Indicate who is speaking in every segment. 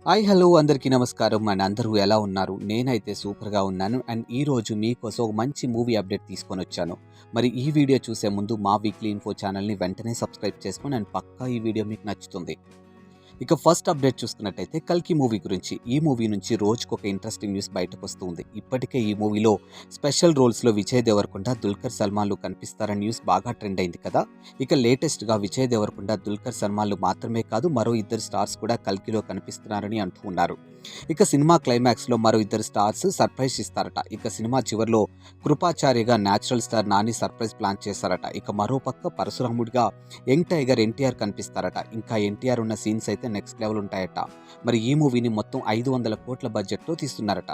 Speaker 1: Hi hello అందరికీ నమస్కారం and అందరూ ఎలా ఉన్నారు? నేనైతే సూపర్‌గా ఉన్నాను. అండ్ ఈరోజు మీకోసం ఒక మంచి మూవీ అప్డేట్ తీసుకొనొచ్చాను. మరి ఈ వీడియో చూసే ముందు మా వీక్లీ ఇన్ఫో ఛానల్‌ని వెంటనే సబ్స్క్రైబ్ చేసుకోండి అండ్ పక్కా ఈ వీడియో మీకు నచ్చుతుంది. ఇక ఫస్ట్ అప్డేట్ చూసుకున్నట్టయితే 'కల్కి' మూవీ గురించి. ఈ మూవీ నుంచి రోజుకొక ఇంట్రెస్టింగ్ న్యూస్ బయటకొస్తూ ఉంది. ఇప్పటికే ఈ మూవీలో స్పెషల్ రోల్స్‌లో విజయ్ దేవరకొండ, దుల్కర్ సల్మాన్‌లు కనిపిస్తారన్న న్యూస్ బాగా ట్రెండ్ అయింది కదా! ఇక లేటెస్ట్‌గా విజయ్ దేవరకొండ, దుల్కర్ సల్మాన్‌లు మాత్రమే కాదు మరో ఇద్దరు స్టార్స్ కూడా 'కల్కిలో' కనిపిస్తున్నారని అంటూ ఉన్నారు. ఇక సినిమా క్లైమాక్స్‌లో మరో ఇద్దరు స్టార్స్ సర్ప్రైజ్ ఇస్తారట. ఇక సినిమా చివర్లో కృపాచార్యగా natural star Nani surprise plan చేశారట. ఇక మరోపక్క పరశురాముడిగా యంగ్ టైగర్ ఎన్టీఆర్ కనిపిస్తారట. ఇంకా ఎన్టీఆర్ ఉన్న సీన్స్ అయితే నెక్స్ట్ లెవెల్ ఉంటాయట. మరి ఈ మూవీని మొత్తం 500 కోట్ల బడ్జెట్‌తో తీస్తున్నారట.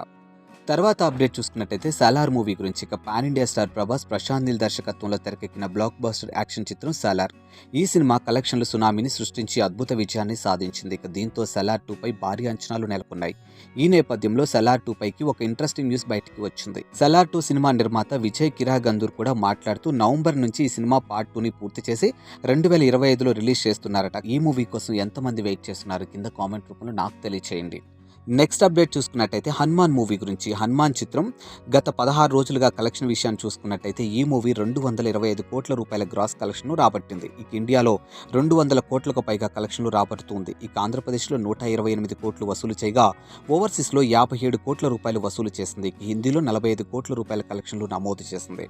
Speaker 1: తర్వాత అప్డేట్ చూసుకున్నట్టయితే 'సాలార్' మూవీ గురించి. ఇక pan India star Prabhas, Prashanth Neel దర్శకత్వంలో తెరకెక్కిన బ్లాక్ బస్టర్ యాక్షన్ చిత్రం 'సాలార్'. ఈ సినిమా కలెక్షన్ల సునామీని సృష్టించి అద్భుత విజయాన్ని సాధించింది. ఇక దీంతో 'సాలార్ 2' పై భారీ అంచనాలు నెలకొన్నాయి. ఈ నేపథ్యంలో 'సాలార్ 2' పైకి ఒక ఇంట్రెస్టింగ్ న్యూస్ బయటికి వచ్చింది. 'సాలార్ 2' సినిమా నిర్మాత విజయ్ కిరాగందూర్ కూడా మాట్లాడుతూ నవంబర్ నుంచి ఈ సినిమా పార్ట్ 2ని పూర్తి చేసి 2025లో రిలీజ్ చేస్తున్నారట. ఈ మూవీ కోసం ఎంతమంది వెయిట్ చేస్తున్నారు? కింద కామెంట్ రూపంలో నాకు తెలియచేయండి. నెక్స్ట్ అప్డేట్ చూసుకున్నట్టయితే 'హనుమాన్' మూవీ గురించి. 'హనుమాన్' చిత్రం గత 16 రోజులుగా కలెక్షన్ విషయాన్ని చూసుకున్నట్టయితే ఈ మూవీ 225 కోట్ల రూపాయల గ్రాస్ కలెక్షన్ను రాబట్టింది. ఇక ఇండియాలో 200 కోట్లకు పైగా కలెక్షన్లు రాబడుతుంది. ఇక ఆంధ్రప్రదేశ్లో 128 కోట్లు వసూలు చేయగా ఓవర్సీస్లో 57 కోట్ల రూపాయలు వసూలు చేసింది. ఇక హిందీలో 45 కోట్ల రూపాయల కలెక్షన్లు నమోదు చేసింది.